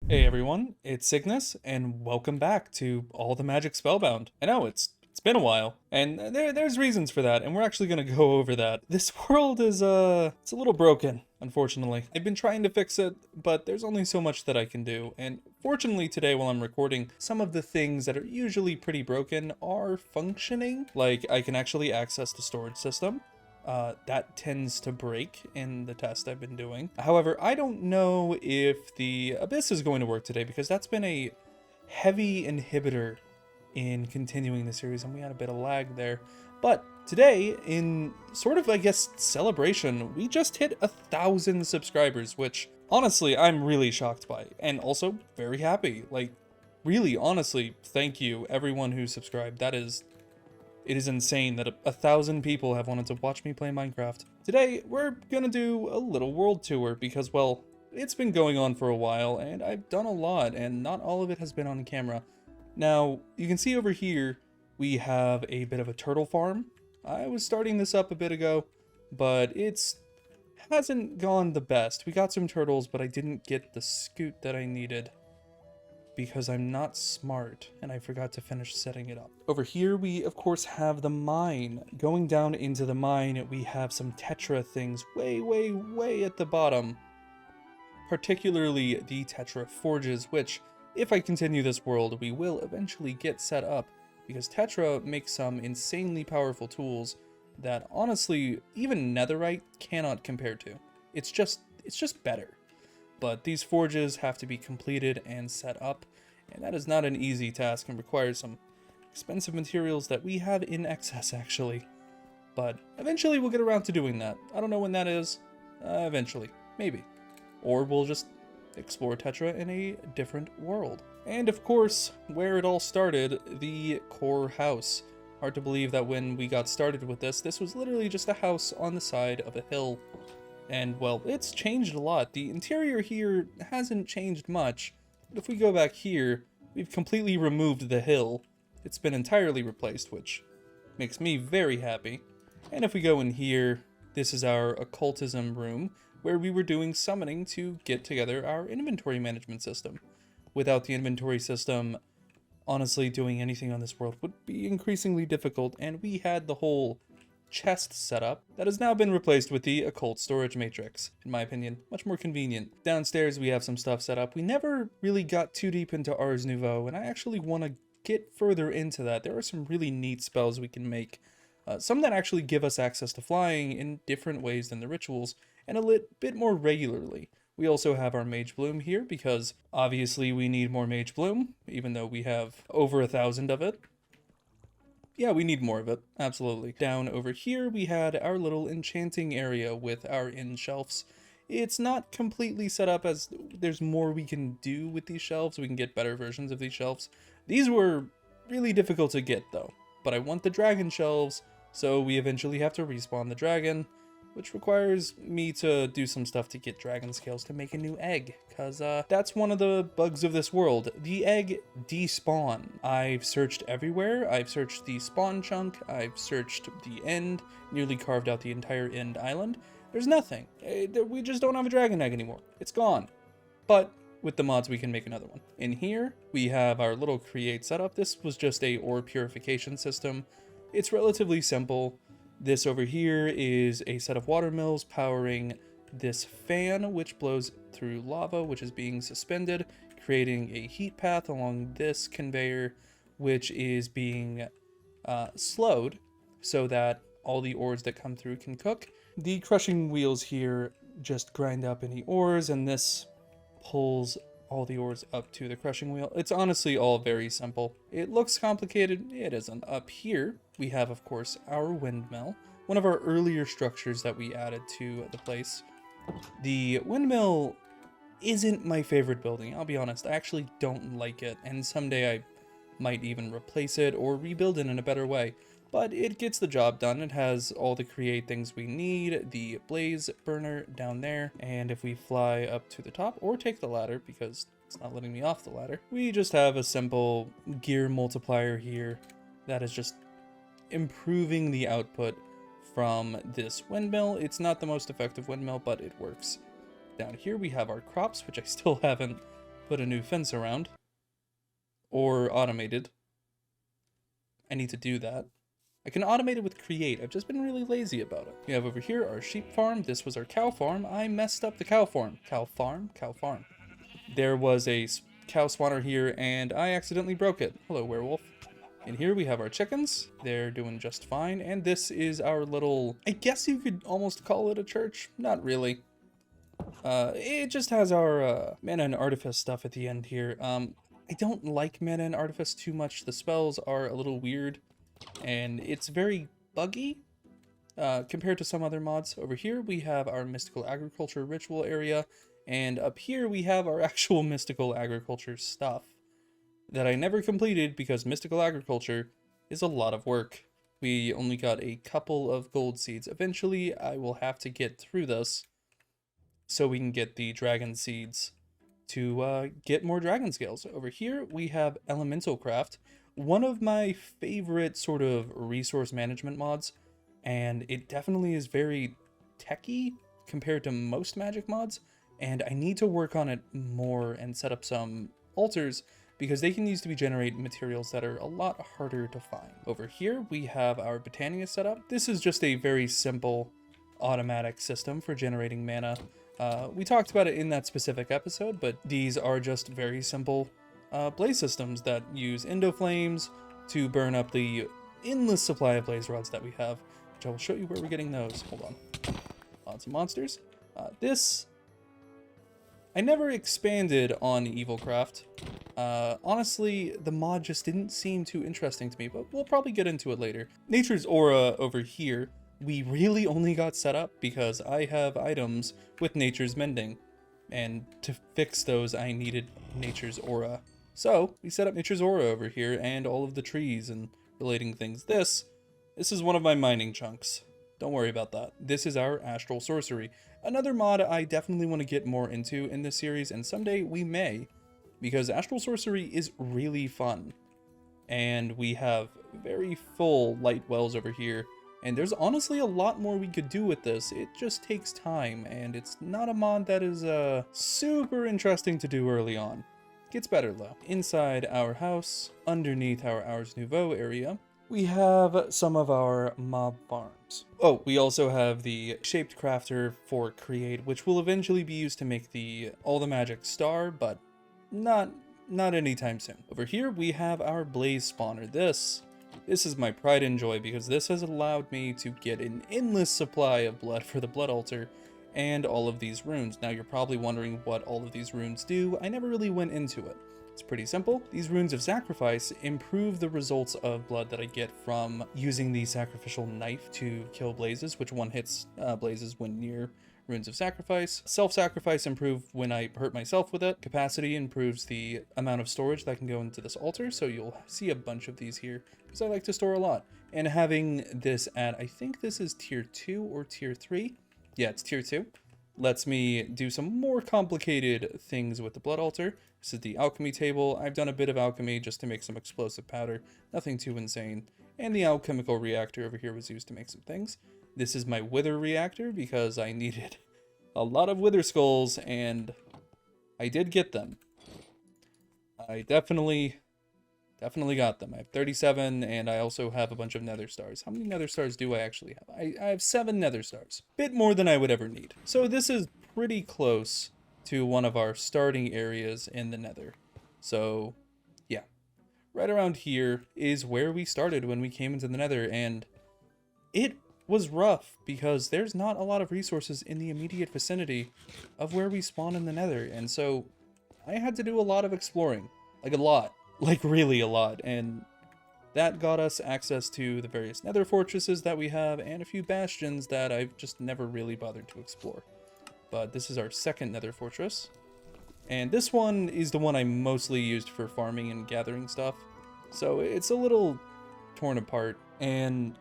Hey everyone, it's Cygnus, and welcome back to All the Magic Spellbound. I know it's been a while, and there's reasons for that, and we're actually gonna go over that. This world is it's a little broken, unfortunately. I've been trying to fix it, but there's only so much that I can do. And fortunately today while I'm recording, some of the things that are usually pretty broken are functioning. Like I can actually access the storage system. That tends to break in the test I've been doing. However, I don't know if the Abyss is going to work today because that's been a heavy inhibitor in continuing the series, and we had a bit of lag there. But today, in sort of, I guess, celebration, we just hit 1,000 subscribers, which honestly, I'm really shocked by, and also very happy. Like, really, honestly, thank you everyone who subscribed. It is insane that 1,000 people have wanted to watch me play Minecraft. Today, we're gonna do a little world tour because, well, it's been going on for a while and I've done a lot and not all of it has been on camera. Now, you can see over here, we have a bit of a turtle farm. I was starting this up a bit ago, but it's hasn't gone the best. We got some turtles, but I didn't get the scoot that I needed because I'm not smart and I forgot to finish setting it up. Over here we of course have the mine. Going down into the mine we have some Tetra things way at the bottom. Particularly the Tetra Forges, which if I continue this world we will eventually get set up because Tetra makes some insanely powerful tools that honestly even Netherite cannot compare to. It's just better. But these forges have to be completed and set up, and that is not an easy task and requires some expensive materials that we have in excess actually. But eventually we'll get around to doing that. I don't know when that is. Eventually. Maybe. Or we'll just explore Tetra in a different world. And of course, where it all started, the core house. Hard to believe that when we got started with this was literally just a house on the side of a hill. And, well, it's changed a lot. The interior here hasn't changed much, but if we go back here, we've completely removed the hill. It's been entirely replaced, which makes me very happy. And if we go in here, this is our occultism room, where we were doing summoning to get together our inventory management system. Without the inventory system, honestly, doing anything on this world would be increasingly difficult, and we had the whole chest setup that has now been replaced with the occult storage matrix. In my opinion, much more convenient. Downstairs we have some stuff set up. We never really got too deep into Ars Nouveau, and I actually want to get further into that. There are some really neat spells we can make. Some that actually give us access to flying in different ways than the rituals, and a bit more regularly. We also have our Mage Bloom here because obviously we need more Mage Bloom, even though we have over 1,000 of it. Yeah, we need more of it, absolutely. Down over here, we had our little enchanting area with our inn shelves. It's not completely set up as there's more we can do with these shelves. We can get better versions of these shelves. These were really difficult to get though, but I want the dragon shelves, so we eventually have to respawn the dragon, which requires me to do some stuff to get dragon scales to make a new egg, because that's one of the bugs of this world. The egg despawn. I've searched everywhere. I've searched the spawn chunk. I've searched the end, nearly carved out the entire end island. There's nothing. We just don't have a dragon egg anymore. It's gone. But with the mods, we can make another one. In here, we have our little create setup. This was just a ore purification system. It's relatively simple. This over here is a set of water mills powering this fan, which blows through lava, which is being suspended, creating a heat path along this conveyor, which is being slowed so that all the ores that come through can cook. The crushing wheels here just grind up any ores, and this pulls all the ores up to the crushing wheel. It's honestly all very simple. It looks complicated, it isn't. Up here, we have, of course, our windmill, one of our earlier structures that we added to the place. The windmill isn't my favorite building, I'll be honest. I actually don't like it, and someday I might even replace it or rebuild it in a better way. But it gets the job done. It has all the create things we need, the blaze burner down there, and if we fly up to the top, or take the ladder, because it's not letting me off the ladder, we just have a simple gear multiplier here that is just improving the output from this windmill. It's not the most effective windmill, but it works. Down here we have our crops, which I still haven't put a new fence around. Or automated. I need to do that. I can automate it with create. I've just been really lazy about it. We have over here our sheep farm. This was our cow farm. I messed up the cow farm. Cow farm? Cow farm. There was a cow spawner here and I accidentally broke it. Hello, werewolf. And here we have our chickens. They're doing just fine. And this is our little, I guess you could almost call it a church. Not really. It just has our mana and artifice stuff at the end here. I don't like mana and artifice too much. The spells are a little weird and it's very buggy compared to some other mods. Over here we have our mystical agriculture ritual area, and up here we have our actual mystical agriculture stuff that I never completed because mystical agriculture is a lot of work. We only got a couple of gold seeds. Eventually I will have to get through this so we can get the dragon seeds to get more dragon scales. Over here we have elemental craft, one of my favorite sort of resource management mods, and it definitely is very techy compared to most magic mods, and I need to work on it more and set up some altars because they can use to generate materials that are a lot harder to find. Over here we have our Botania set up. This is just a very simple automatic system for generating mana. We talked about it in that specific episode, but these are just very simple blaze systems that use endo flames to burn up the endless supply of blaze rods that we have, which I will show you where we're getting those. Hold on. Lots of monsters. I never expanded on Evilcraft. Honestly, the mod just didn't seem too interesting to me, but we'll probably get into it later. Nature's Aura over here, we really only got set up because I have items with Nature's Mending, and to fix those I needed Nature's Aura. So we set up Nature's Aura over here and all of the trees and relating things. This is one of my mining chunks. Don't worry about that. This is our Astral Sorcery. Another mod I definitely want to get more into in this series, and someday we may, because Astral Sorcery is really fun. And we have very full light wells over here, and there's honestly a lot more we could do with this. It just takes time, and it's not a mod that is super interesting to do early on. Gets better though. Inside our house, underneath our Ars Nouveau area, we have some of our mob farms. Oh, we also have the shaped crafter for create, which will eventually be used to make the All the Magic star, but not anytime soon. Over here we have our blaze spawner. This is my pride and joy because this has allowed me to get an endless supply of blood for the blood altar and all of these runes. Now you're probably wondering what all of these runes do. I never really went into it. It's pretty simple. These runes of sacrifice improve the results of blood that I get from using the sacrificial knife to kill blazes, which one hits blazes when near runes of sacrifice. Self-sacrifice improve when I hurt myself with it. Capacity improves the amount of storage that can go into this altar, so you'll see a bunch of these here because I like to store a lot. And having this at, I think this is tier 2 or tier 3. Yeah, it's tier 2. Lets me do some more complicated things with the blood altar. This is the alchemy table. I've done a bit of alchemy just to make some explosive powder. Nothing too insane. And the alchemical reactor over here was used to make some things. This is my wither reactor because I needed a lot of wither skulls and I did get them. I definitely got them. I have 37 and I also have a bunch of nether stars. How many nether stars do I actually have? I have 7 nether stars. Bit more than I would ever need. So this is pretty close to one of our starting areas in the nether. So yeah, right around here is where we started when we came into the nether, and it was rough because there's not a lot of resources in the immediate vicinity of where we spawn in the nether, and so I had to do a lot of exploring. Like a lot. Like really a lot, and that got us access to the various nether fortresses that we have and a few bastions that I've just never really bothered to explore. But this is our second nether fortress, and this one is the one I mostly used for farming and gathering stuff, so it's a little torn apart. And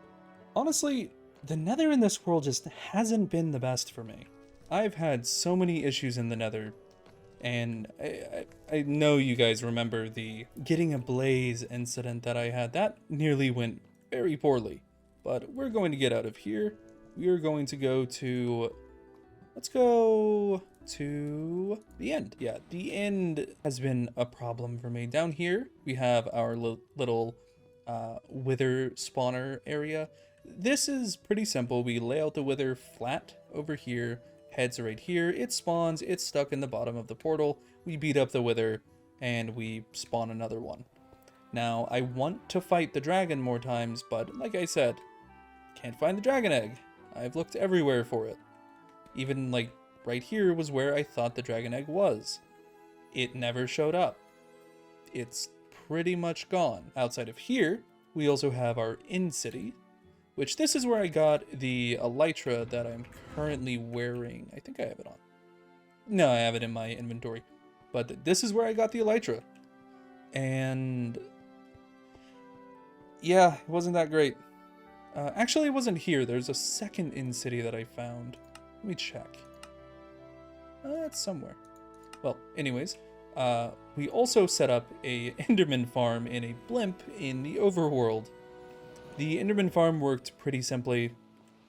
honestly, the nether in this world just hasn't been the best for me. I've had so many issues in the nether. And I know you guys remember the getting a blaze incident that I had. That nearly went very poorly. But we're going to get out of here. We are going to go to... Let's go to the end. Yeah, the end has been a problem for me. Down here, we have our little wither spawner area. This is pretty simple. We lay out the wither flat over here. Heads right here. It spawns. It's stuck in the bottom of the portal. We beat up the wither, and we spawn another one. Now, I want to fight the dragon more times, but like I said, can't find the dragon egg. I've looked everywhere for it. Even, like, right here was where I thought the dragon egg was. It never showed up. It's pretty much gone. Outside of here, we also have our in-city, which this is where I got the elytra that I'm currently wearing. I think I have it on. No, I have it in my inventory. But this is where I got the elytra. And yeah, it wasn't that great. Actually, it wasn't here. There's a second in-city that I found. Let me check. It's somewhere. Well, anyways, we also set up a Enderman Farm in a blimp in the overworld. The Enderman Farm worked pretty simply.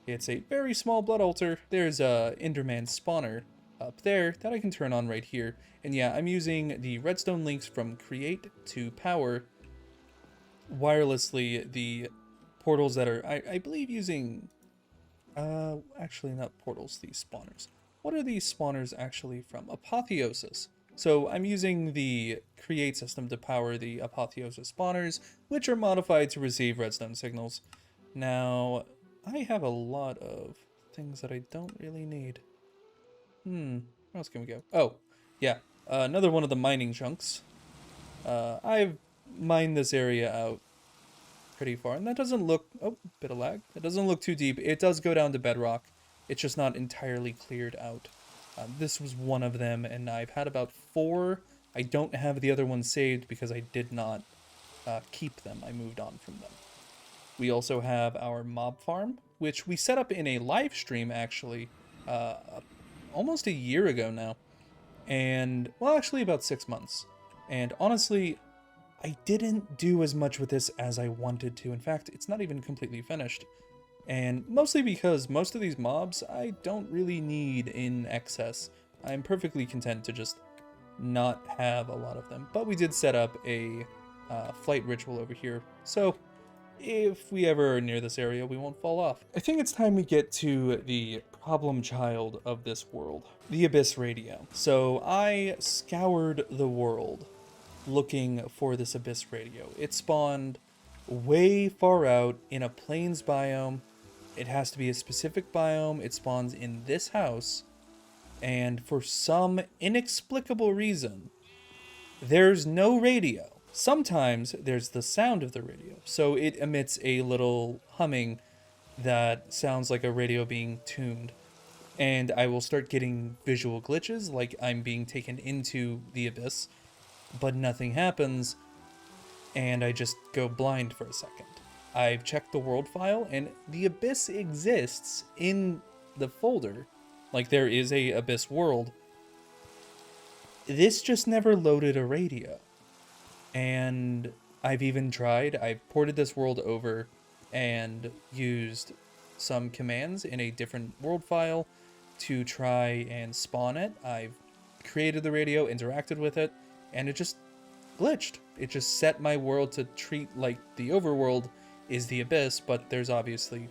It's a very small blood altar. There's a Enderman spawner up there that I can turn on right here. And yeah, I'm using the redstone links from Create to power wirelessly the portals that are, I believe, using... actually not portals, these spawners. What are these spawners actually from? Apotheosis. So I'm using the create system to power the Apotheosis spawners, which are modified to receive redstone signals. Now, I have a lot of things that I don't really need. Where else can we go? Oh, yeah, another one of the mining chunks. I've mined this area out pretty far, and that doesn't look, oh, bit of lag. It doesn't look too deep. It does go down to bedrock. It's just not entirely cleared out. This was one of them, and I've had about 4. I don't have the other one saved because I did not keep them. I moved on from them. We also have our mob farm, which we set up in a live stream, actually, almost a year ago now. And, well, actually about 6 months. And honestly, I didn't do as much with this as I wanted to. In fact, it's not even completely finished. And mostly because most of these mobs I don't really need in excess. I'm perfectly content to just not have a lot of them. But we did set up a flight ritual over here. So if we ever are near this area, we won't fall off. I think it's time we get to the problem child of this world, the Abyss Radio. So I scoured the world looking for this Abyss Radio. It spawned way far out in a plains biome. It has to be a specific biome. It spawns in this house. And for some inexplicable reason, there's no radio. Sometimes there's the sound of the radio. So it emits a little humming that sounds like a radio being tuned. And I will start getting visual glitches, like I'm being taken into the abyss, but nothing happens, and I just go blind for a second. I've checked the world file, and the abyss exists in the folder. Like, there is a abyss world. This just never loaded a radio. And I've even tried, I've ported this world over and used some commands in a different world file to try and spawn it. I've created the radio, interacted with it, and it just glitched. It just set my world to treat like the overworld is the abyss, but there's obviously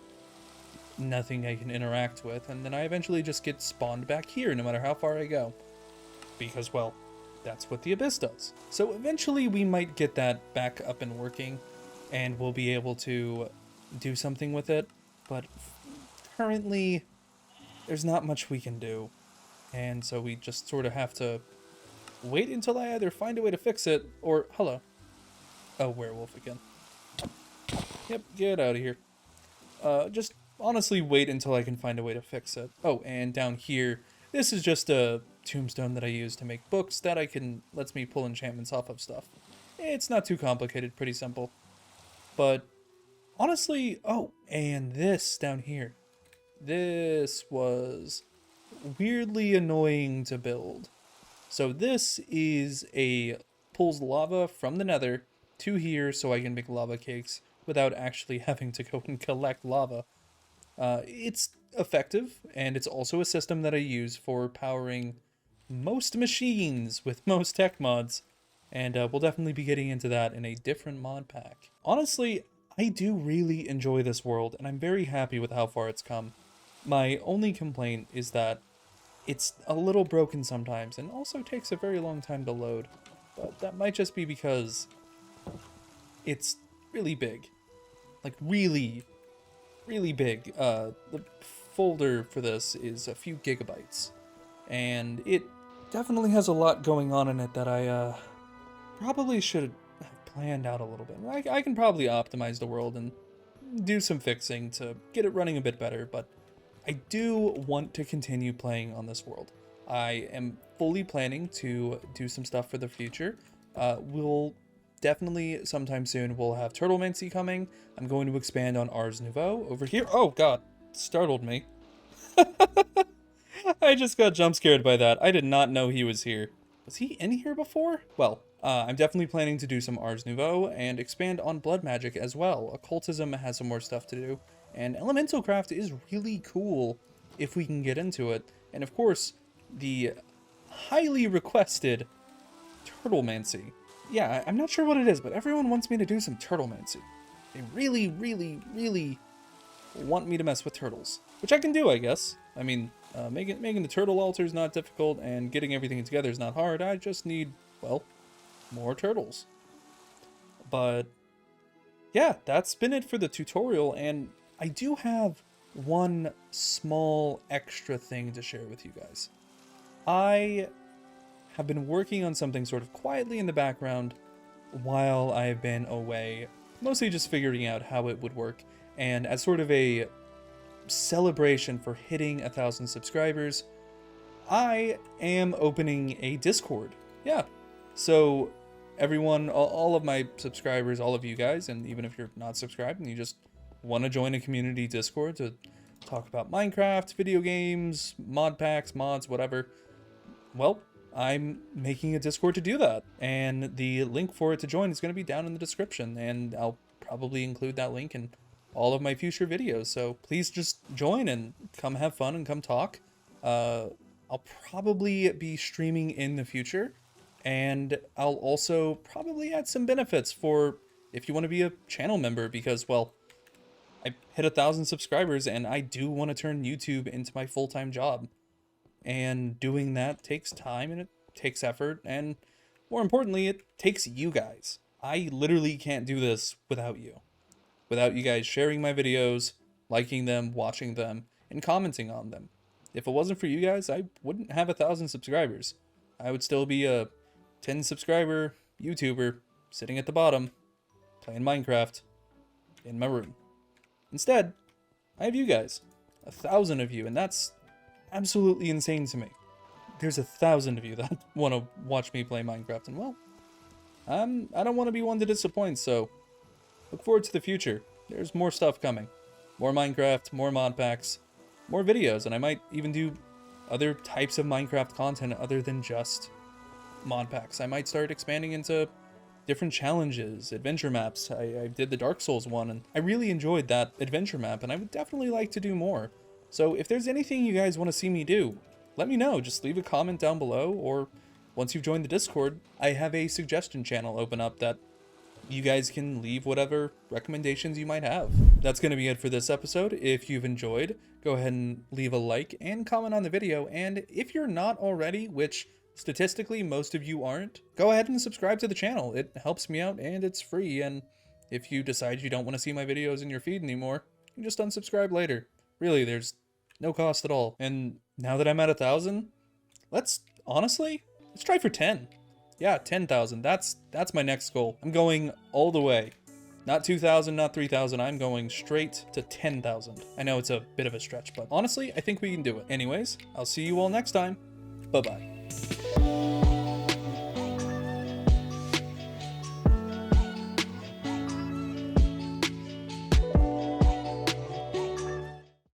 nothing I can interact with, and then I eventually just get spawned back here no matter how far I go. Because, well, that's what the abyss does. So eventually we might get that back up and working, and we'll be able to do something with it, but currently there's not much we can do, and so we just sort of have to wait until I either find a way to fix it, or, hello. Oh, werewolf again. Yep, get out of here. Just honestly wait until I can find a way to fix it. Oh, and down here, this is just a tombstone that I use to make books that lets me pull enchantments off of stuff. It's not too complicated, pretty simple. But honestly, oh, and this down here. This was weirdly annoying to build. So this is pulls lava from the nether to here so I can make lava cakes without actually having to go and collect lava. It's effective, and it's also a system that I use for powering most machines with most tech mods, and we'll definitely be getting into that in a different mod pack. Honestly, I do really enjoy this world, and I'm very happy with how far it's come. My only complaint is that it's a little broken sometimes, and also takes a very long time to load, but that might just be because it's really big. Like, really, really big. The folder for this is a few gigabytes, and it definitely has a lot going on in it that I probably should have planned out a little bit. I can probably optimize the world and do some fixing to get it running a bit better, but I do want to continue playing on this world. I am fully planning to do some stuff for the future. We'll definitely sometime soon we'll have Turtlemancy coming. I'm going to expand on Ars Nouveau over here. Oh god, startled me. I just got jump scared by that. I did not know he was here. Was he in here before? Well, I'm definitely planning to do some Ars Nouveau and expand on blood magic as well. Occultism has some more stuff to do, and elemental craft is really cool if we can get into it. And of course, the highly requested Turtlemancy. Yeah, I'm not sure what it is, but everyone wants me to do some Turtlemancy. They really, really, really want me to mess with turtles, which I can do, I guess. I mean, making the turtle altar is not difficult, and getting everything together is not hard. I just need, well, more turtles. But yeah, that's been it for the tutorial, and I do have one small extra thing to share with you guys. I have been working on something sort of quietly in the background while I've been away, mostly just figuring out how it would work, and as sort of a celebration for hitting 1,000 subscribers, I am opening a Discord. Yeah, so everyone, all of my subscribers, all of you guys, and even if you're not subscribed and you just want to join a community Discord to talk about Minecraft, video games, mod packs, mods, whatever, well, I'm making a Discord to do that, and the link for it to join is going to be down in the description, and I'll probably include that link in all of my future videos, so please just join and come have fun and come talk. I'll probably be streaming in the future, and I'll also probably add some benefits for if you want to be a channel member, because, well, I hit 1,000 subscribers, and I do want to turn YouTube into my full-time job. And doing that takes time, and it takes effort, and more importantly, it takes you guys. I literally can't do this without you. Without you guys sharing my videos, liking them, watching them, and commenting on them. If it wasn't for you guys, I wouldn't have 1,000 subscribers. I would still be a 10 subscriber YouTuber sitting at the bottom, playing Minecraft in my room. Instead, I have you guys. 1,000 of you, and that's absolutely insane to me. There's 1,000 of you that want to watch me play Minecraft, and well, I don't want to be one to disappoint, so look forward to the future. There's more stuff coming. More Minecraft, more mod packs, more videos, and I might even do other types of Minecraft content other than just mod packs. I might start expanding into different challenges, adventure maps. I did the Dark Souls one, and I really enjoyed that adventure map, and I would definitely like to do more. So if there's anything you guys want to see me do, let me know. Just leave a comment down below, or once you've joined the Discord, I have a suggestion channel open up that you guys can leave whatever recommendations you might have. That's going to be it for this episode. If you've enjoyed, go ahead and leave a like and comment on the video. And if you're not already, which statistically most of you aren't, go ahead and subscribe to the channel. It helps me out and it's free. And if you decide you don't want to see my videos in your feed anymore, you just unsubscribe later. Really, there's no cost at all. And now that I'm at 1,000, let's try for 10. Yeah, 10,000. That's my next goal. I'm going all the way. Not 2,000, not 3,000. I'm going straight to 10,000. I know it's a bit of a stretch, but honestly, I think we can do it. Anyways, I'll see you all next time. Bye-bye.